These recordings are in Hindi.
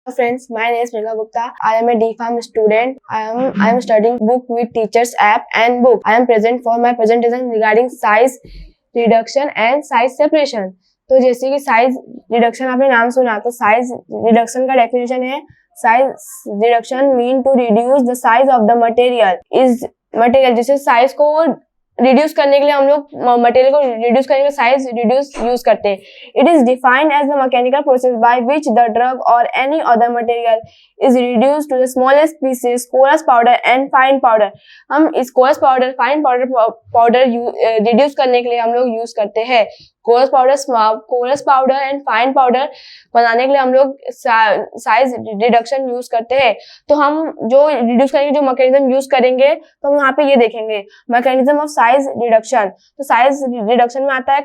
Friends, my name is Priyanka Gupta. I am a D.Pharm student. I am studying book with teachers app and book. I am present for my presentation regarding size reduction and size separation. तो जैसे कि साइज रिडक्शन आपने नाम सुना, तो साइज रिडक्शन का डेफिनेशन है size reduction mean to reduce the size of the material जैसे साइज को रिड्यूस करने के लिए हम लोग मटेरियल को रिड्यूस करने के लिए साइज रिड्यूस यूज करते हैं. It is defined as the mechanical process by which the drug और any other material is reduce to the smallest pieces coarse powder and fine powder. हम इस coarse powder fine powder reduce करने के लिए हम लोग यूज करते हैं. Coarse powder and fine powder बनाने के लिए हम लोग साइज रिडक्शन यूज करते हैं. तो हम जो रिड्यूस करने के जो मैकेनिज्म यूज करेंगे तो हम यहाँ पे ये देखेंगे मैकेनिज्म ऑफ साइज रिडक्शन. तो साइज रिडक्शन में आता है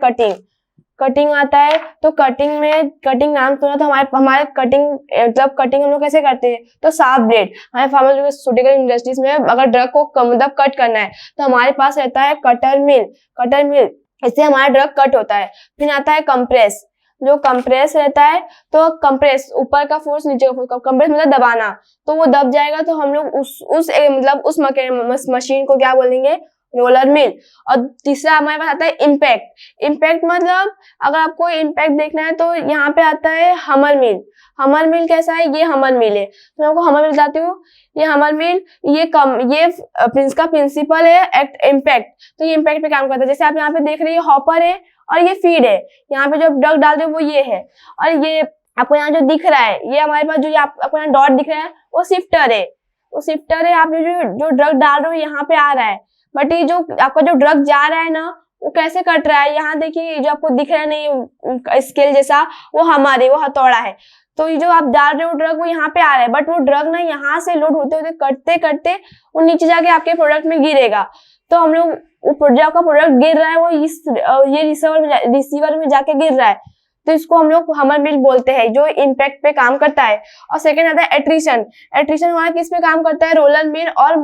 कटिंग आता है. तो कटिंग नाम सुना तो हमारे कटिंग मतलब कटिंग हम लोग कैसे करते हैं, तो साफ ब्लेड. हमारे फार्मास्यूटिकल इंडस्ट्रीज में अगर ड्रग को मतलब कट करना है तो हमारे पास रहता है कटर मिल. इससे हमारा ड्रग कट होता है. फिर आता है कंप्रेस. जो कंप्रेस रहता है तो कंप्रेस ऊपर का फोर्स नीचे का फोर्स, कंप्रेस मतलब दबाना, तो वो दब जाएगा तो हम लोग उस मशीन को क्या बोलेंगे, रोलर मिल. और तीसरा हमारे पास आता है इम्पैक्ट मतलब अगर आपको इम्पैक्ट देखना है तो यहाँ पे आता है हमर मिल. कैसा है, ये हमर मिल है. तो मैं आपको हमर मिल बताती हूँ. ये हमर मिल ये इसका प्रिंसिपल है इम्पैक्ट. तो ये इम्पैक्ट पे काम करता है. जैसे आप यहाँ पे देख रहे हैं हॉपर है और ये फीड है. यहाँ पे जो ड्रग डाल रहे हो वो ये है, और ये आपको यहाँ जो दिख रहा है ये हमारे पास जो आपको यहाँ डॉट दिख रहा है वो शिफ्टर है. आप जो ड्रग डाल रहे हो यहाँ पे आ रहा है, बट ये जो आपका जो ड्रग जा रहा है ना वो कैसे कट रहा है, यहाँ देखिए जो आपको दिख रहा है नहीं स्केल जैसा, वो वो हथौड़ा है. तो ये जो आप डाल रहे हो ड्रग वो यहाँ पे आ रहा है, बट वो ड्रग ना यहाँ से लोड होते होते करते वो नीचे जाके आपके प्रोडक्ट में गिरेगा. तो हम लोग आपका प्रोडक्ट गिर रहा है वो ये रिसीवर में जाके गिर रहा है, तो इसको हम लोग हमर मिल बोलते हैं जो इम्पैक्ट पे काम करता है. और सेकेंड आता है एट्रिशन हमारा किस पे काम करता है, रोलर मिल और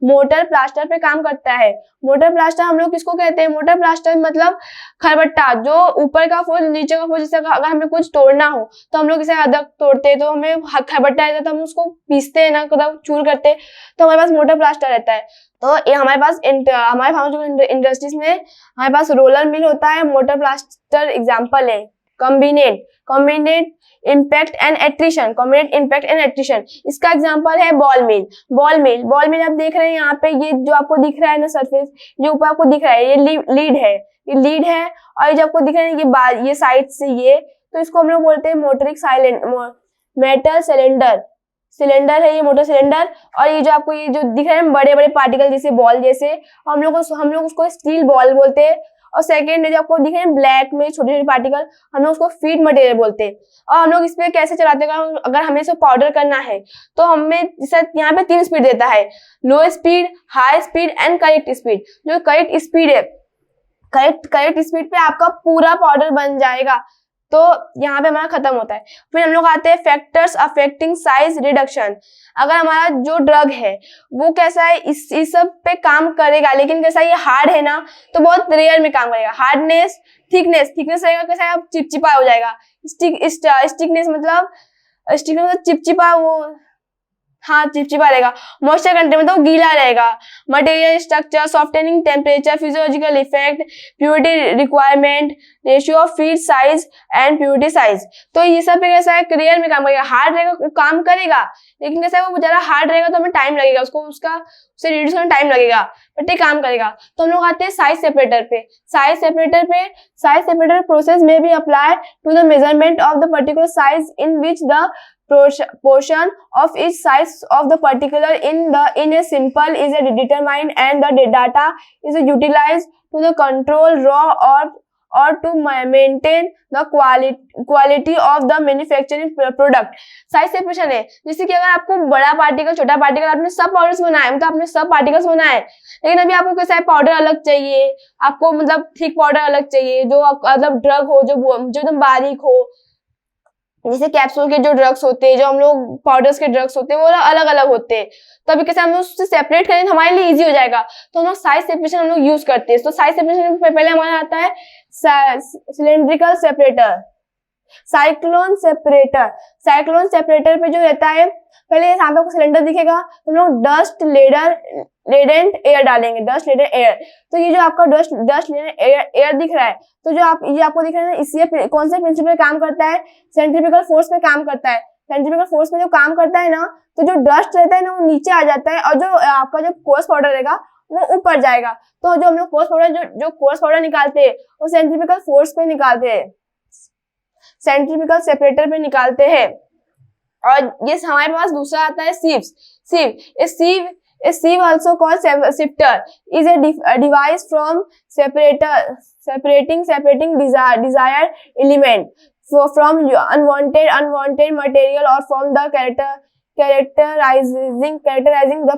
मोटर प्लास्टर पे काम करता है. मोटर प्लास्टर हम लोग किसको कहते हैं, मोटर प्लास्टर मतलब खरबट्टा, जो ऊपर का फोर्स नीचे का फोर्स. जैसे अगर हमें कुछ तोड़ना हो तो हम लोग इसे अदरक तोड़ते हैं तो हमें खरबट्टा रहता है, तो हम उसको पीसते हैं ना, मतलब चूर करते हैं, तो हमारे पास मोटर प्लास्टर रहता है. तो ये हमारे पास हमारे फार्मास्यूटिकल इंडस्ट्रीज में हमारे पास रोलर मिल होता है, मोटर प्लास्टर एग्जांपल है. कॉम्बिनेट इम्पैक्ट एंड एट्रिशन. इसका एग्जांपल है बॉल मिल आप देख रहे हैं यहाँ पे, ये जो आपको दिख रहा है ना सरफेस, जो ऊपर आपको दिख रहा है ये लीड है. और ये जो आपको दिख रहा है ये साइड से ये, तो इसको हम लोग बोलते हैं मेटल सिलेंडर है ये मोटर सिलेंडर. और ये जो आपको ये जो दिख रहे हैं बड़े बड़े पार्टिकल जैसे बॉल जैसे, हम लोग उसको स्टील बॉल बोलते हैं. और सेकेंड जो आपको दिख रहे हैं ब्लैक में छोटे छोटे पार्टिकल, हम लोग उसको फीड मटेरियल बोलते हैं. और हम लोग इस पे कैसे चलाते हैं, अगर हमें इसको पाउडर करना है तो हमें यहाँ पे 3 स्पीड देता है, लो speed, high speed and correct speed. जो करेक्ट स्पीड है, करेक्ट स्पीड पे आपका पूरा पाउडर बन जाएगा. तो यहाँ पे हमारा खत्म होता है. फिर हम लोग आते हैं फैक्टर्स अफेक्टिंग साइज रिडक्शन. अगर हमारा जो ड्रग है वो कैसा है, इस सब पे काम करेगा, लेकिन कैसा ये हार्ड है ना तो बहुत रेयर में काम करेगा. हार्डनेस, थिकनेस रहेगा कैसा है, चिपचिपा हो जाएगा. स्टिकनेस मतलब चिपचिपा, वो हाँ चिपचिपा रहेगा. मॉइस्चर कंटेंट मतलब वो गीला रहेगा. Material structure, softening temperature, physiological effect, purity requirement, ratio of feed size and purity size. तो ये सब पे कैसा है, क्लियर में काम करेगा. हार्ड रहेगा वो काम करेगा, लेकिन कैसा है वो ज्यादा हार्ड रहेगा तो हमें टाइम लगेगा, उसे रिड्यूस करने में टाइम लगेगा, बट ये काम करेगा. तो हम लोग आते हैं साइज सेपरेटर पे. साइज सेपरेटर प्रोसेस में भी apply to the measurement of the particular size in which the portion of each size of the particular in a sample is determined and the data is utilized to the control raw or to maintain the quality of the manufacturing product. Size separation है, जैसे कि अगर आपको बड़ा पार्टिकल छोटा पार्टिकल आपने सब पाउडर्स बनाए, मतलब आपने सब पार्टिकल्स बनाए, लेकिन अभी आपको कैसा है पाउडर अलग चाहिए, आपको मतलब थिक पाउडर अलग चाहिए, जो मतलब ड्रग हो जो एकदम बारीक हो. जैसे कैप्सूल के जो ड्रग्स होते हैं, जो हम लोग पाउडर्स के ड्रग्स होते हैं, वो अलग अलग होते हैं. तो अभी कैसे हम लोग उससे सेपरेट करें तो हमारे लिए इजी हो जाएगा, तो हम लोग साइज सेपरेशन हम लोग यूज करते हैं. तो साइज सेपरेशन में पहले हमारा आता है सिलेंड्रिकल सेपरेटर. साइक्लोन सेपरेटर पे जो रहता है, पहले यहाँ पे आपको सिलेंडर दिखेगा तो हम लोग डस्ट लेडेंट एयर डालेंगे, डस्ट लेडेंट एयर। तो ये जो आपका डस्ट लेडेंट एयर दिख रहा है, तो जो ये आपको दिख रहा है, इससे कौन से प्रिंसिपल काम करता है? सेंट्रीफ्यूगल फोर्स पे काम करता है। सेंट्रीफ्यूगल फोर्स में जो काम करता है ना, तो जो डस्ट रहता है ना वो नीचे आ जाता है, और जो आपका जो कोर्स पाउडर रहेगा वो ऊपर जाएगा। तो जो हम लोग कोर्स पाउडर निकालते हैं वो सेंट्रीफ्यूगल फोर्स पे निकालते हैं, सेंट्रीफ्यूगल सेपरेटर पे निकालते हैं। और ये हमारे पास दूसरा आता है sieve. A sieve also called sifter is a device from separating desired element from unwanted material, or from the characterizing the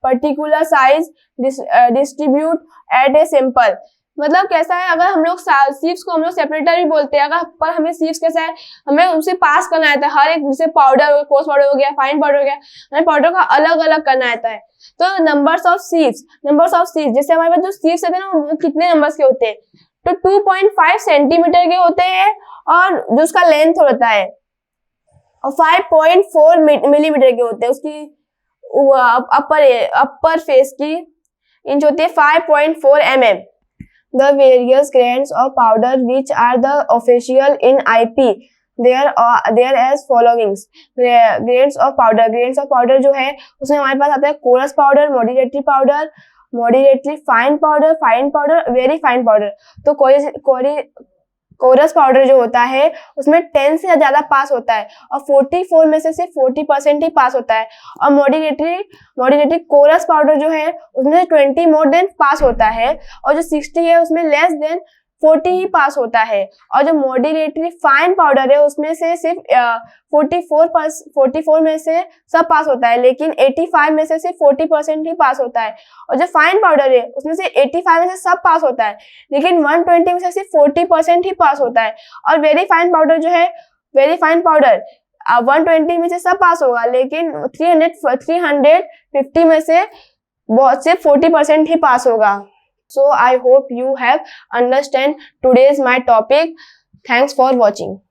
particular size distribute at a sample. मतलब कैसा है, अगर हम लोग सीव्स को हम लोग सेपरेटर भी बोलते हैं, अगर पर हमें सीव्स कैसा है, हमें उसे पास करना आता है, हर एक जैसे पाउडर, कोर्स पाउडर हो गया, फाइन पाउडर हो गया, हमें पाउडर का अलग अलग करना आता है। तो नंबर्स ऑफ सीव्स, जैसे हमारे पास जो सीव्स होते हैं ना वो कितने नंबर्स के होते हैं? तो 2.5 सेंटीमीटर के होते हैं, और जो उसका लेंथ होता है, और 5.4 मिलीमीटर के होते हैं। उसकी अपर फेस की इंच होती है 5.4 mm। The various grades of powder which are the official in IP, there as followings. Grades of powder जो है उसमें हमारे पास आता है coarse powder, moderately powder, moderately fine powder, very fine powder. तो कोरस पाउडर जो होता है उसमें 10 से ज्यादा पास होता है, और 44 में से सिर्फ 40% ही पास होता है। और मॉडरेटली कोरस पाउडर जो है उसमें 20 मोर देन पास होता है, और जो 60 है उसमें लेस देन 40 ही पास होता है। और जो मॉडरेटली फाइन पाउडर है उसमें से सिर्फ 44 में से सब पास होता है, लेकिन 85 में से सिर्फ 40% ही पास होता है। और जो फाइन पाउडर है उसमें से 85 में से सब पास होता है, लेकिन 120 में से सिर्फ 40% ही पास होता है। और वेरी फाइन पाउडर 120 में से सब पास होगा, लेकिन 350 में से सिर्फ 40% ही पास होगा। So I hope you have understand today's my topic. Thanks for watching.